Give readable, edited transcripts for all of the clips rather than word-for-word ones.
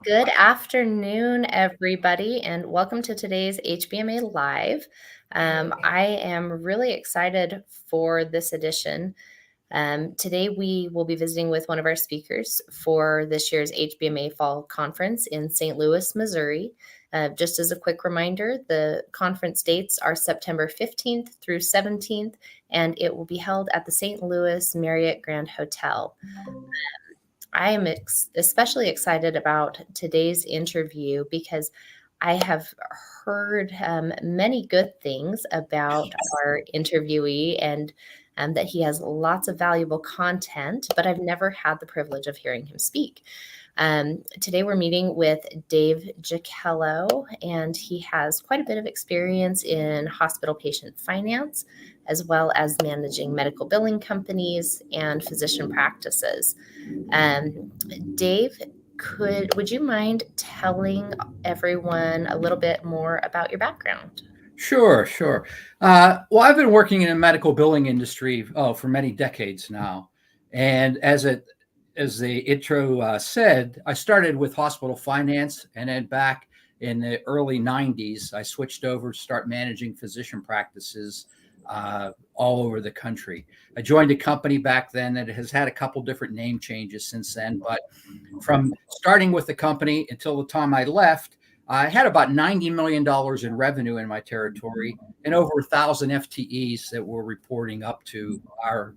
Good afternoon, everybody, and welcome to today's HBMA Live. I am really excited for this edition. Today, we will be visiting with one of our speakers for this year's HBMA Fall Conference in St. Louis, Missouri. Just as a quick reminder, the conference dates are September 15th through 17th, and it will be held at the St. Louis Marriott Grand Hotel. I am especially excited about today's interview because I have heard many good things about our interviewee and that he has lots of valuable content, but I've never had the privilege of hearing him speak. Today we're meeting with Dave Jakielo, and he has quite a bit of experience in hospital patient finance, as well as managing medical billing companies and physician practices. Dave, would you mind telling everyone a little bit more about your background? Sure. Well, I've been working in the medical billing industry for many decades now, and as the intro said, I started with hospital finance, and then back in the early '90s, I switched over to start managing physician practices all over the country. I joined a company back then that has had a couple different name changes since then, but from starting with the company until the time I left, I had about $90 million in revenue in my territory and over 1,000 FTEs that were reporting up to our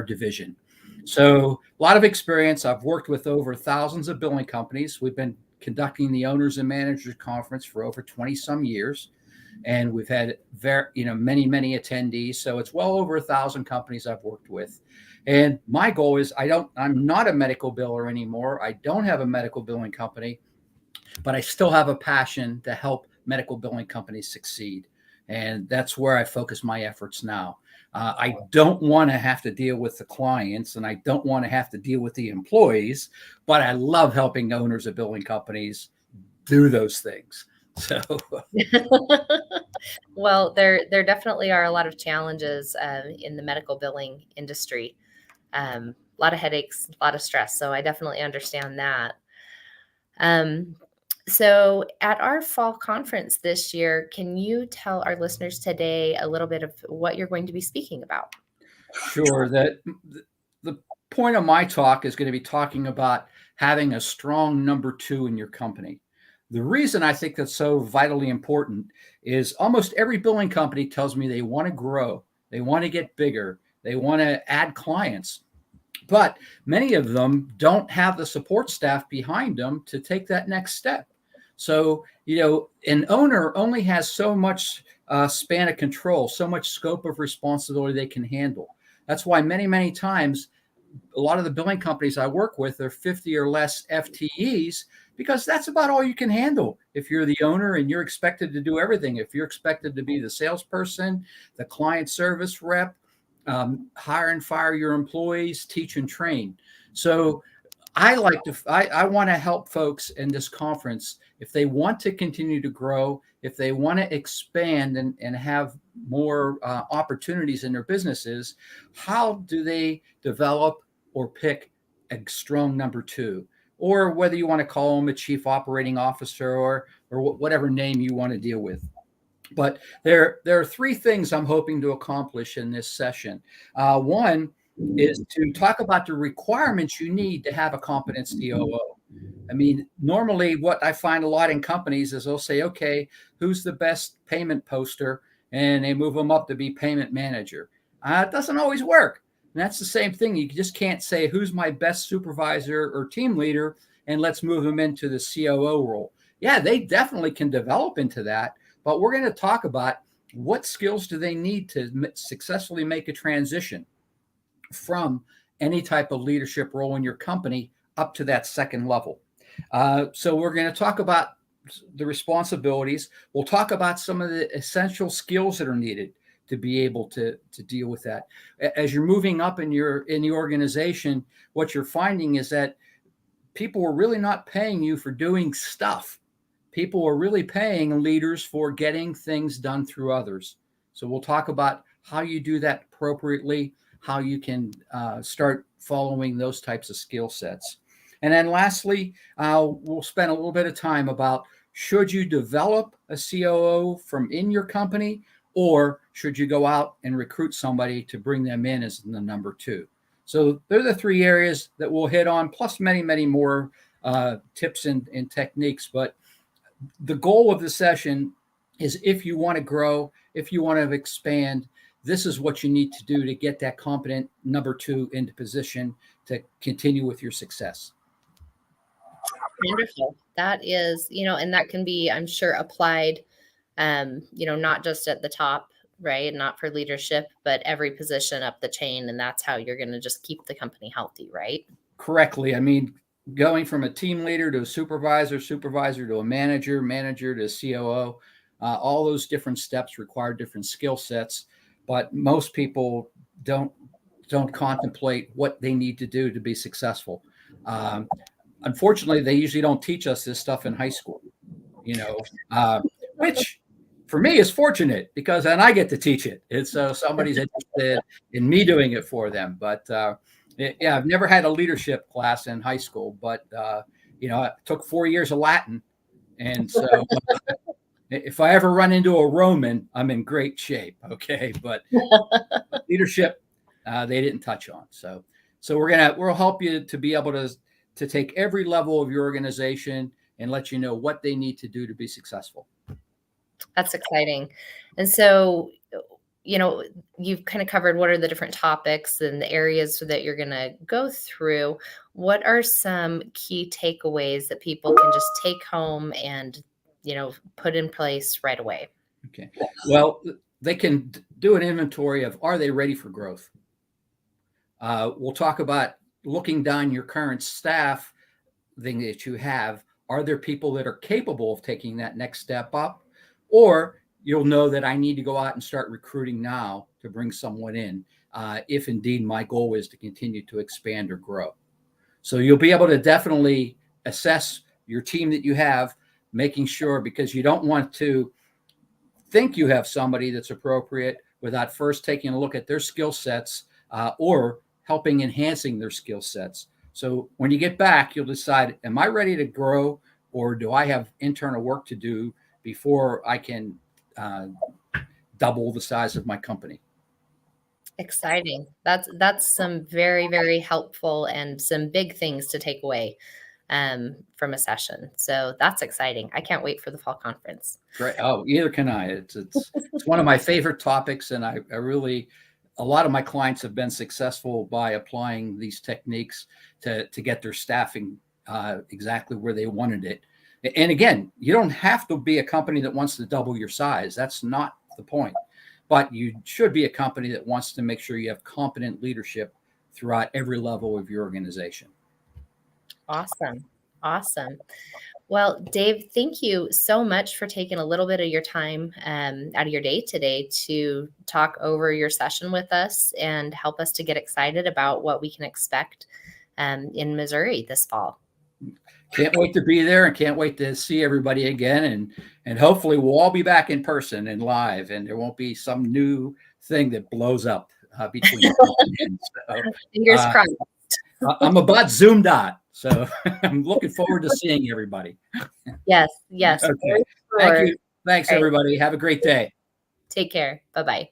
division. So a lot of experience. I've worked with over thousands of billing companies. We've been conducting the Owners and Managers Conference for over 20 some years. And we've had many attendees. So it's well over 1,000 companies I've worked with. And my goal is I'm not a medical biller anymore. I don't have a medical billing company, but I still have a passion to help medical billing companies succeed. And that's where I focus my efforts now. I don't want to have to deal with the clients, and I don't want to have to deal with the employees, but I love helping owners of billing companies do those things. So, Well, there definitely are a lot of challenges in the medical billing industry. A lot of headaches, a lot of stress. So I definitely understand that. So at our fall conference this year, can you tell our listeners today a little bit of what you're going to be speaking about? sure, that the point of my talk is going to be talking about having a strong number two in your company. The reason I think that's so vitally important is almost every billing company tells me they want to grow, they want to get bigger, they want to add clients, but many of them don't have the support staff behind them to take that next step. So, an owner only has so much span of control, so much scope of responsibility they can handle. That's why many times a lot of the billing companies I work with are 50 or less FTEs, because that's about all you can handle. If you're the owner and you're expected to do everything, if you're expected to be the salesperson, the client service rep, hire and fire your employees, teach and train. So I want to help folks in this conference, if they want to continue to grow, if they want to expand and have more opportunities in their businesses, how do they develop or pick a strong number two? Or whether you want to call them a chief operating officer or whatever name you want to deal with. But there are three things I'm hoping to accomplish in this session. One is to talk about the requirements you need to have a competent COO. I mean, normally what I find a lot in companies is they'll say, okay, who's the best payment poster? And they move them up to be payment manager. It doesn't always work. And that's the same thing. You just can't say who's my best supervisor or team leader and let's move them into the COO role. Yeah, they definitely can develop into that. But we're going to talk about what skills do they need to successfully make a transition from any type of leadership role in your company up to that second level. So we're going to talk about the responsibilities. We'll talk about some of the essential skills that are needed to be able to deal with that. As you're moving up in the organization, what you're finding is that people are really not paying you for doing stuff. People are really paying leaders for getting things done through others. So we'll talk about how you do that appropriately. how you can start following those types of skill sets. And then lastly, we'll spend a little bit of time about, should you develop a COO from in your company, or should you go out and recruit somebody to bring them in as the number two? So they're the three areas that we'll hit on, plus many, many more tips and techniques. But the goal of the session is, if you want to grow, if you want to expand, this is what you need to do to get that competent number two into position to continue with your success. Wonderful. That is, and that can be, I'm sure, applied, not just at the top, right? Not for leadership, but every position up the chain. And that's how you're going to just keep the company healthy, right? Correctly. I mean, going from a team leader to a supervisor, supervisor to a manager, manager to a COO, all those different steps require different skill sets, but most people don't contemplate what they need to do to be successful. Unfortunately, they usually don't teach us this stuff in high school, which for me is fortunate, because then I get to teach it. It's somebody's interested in me doing it for them. But yeah, I've never had a leadership class in high school, but I took 4 years of Latin, and so if I ever run into a Roman, I'm in great shape. Okay, but leadership, they didn't touch on. So we'll help you to be able to take every level of your organization and let you know what they need to do to be successful. That's exciting. And so, you've kind of covered what are the different topics and the areas that you're going to go through. What are some key takeaways that people can just take home and, put in place right away? Okay. Well, they can do an inventory of, are they ready for growth? We'll talk about looking down your current staff thing that you have. Are there people that are capable of taking that next step up? Or you'll know that I need to go out and start recruiting now to bring someone in, if indeed my goal is to continue to expand or grow. So you'll be able to definitely assess your team that you have, making sure, because you don't want to think you have somebody that's appropriate without first taking a look at their skill sets, or helping enhancing their skill sets. So when you get back, you'll decide, am I ready to grow, or do I have internal work to do before I can double the size of my company? Exciting. That's some very, very helpful and some big things to take away from a session. So that's exciting. I can't wait for the fall conference. Great. Oh, either can I. It's one of my favorite topics, and I really, a lot of my clients have been successful by applying these techniques to get their staffing exactly where they wanted it. And again, you don't have to be a company that wants to double your size. That's not the point. But you should be a company that wants to make sure you have competent leadership throughout every level of your organization. Awesome. Awesome. Well, Dave, thank you so much for taking a little bit of your time out of your day today to talk over your session with us and help us to get excited about what we can expect in Missouri this fall. Can't wait to be there, and can't wait to see everybody again. And hopefully we'll all be back in person and live, and there won't be some new thing that blows up between. So, fingers crossed. I'm about zoomed out, so I'm looking forward to seeing everybody. Yes. Okay. Thank you. Thanks, everybody. Have a great day. Take care. Bye-bye.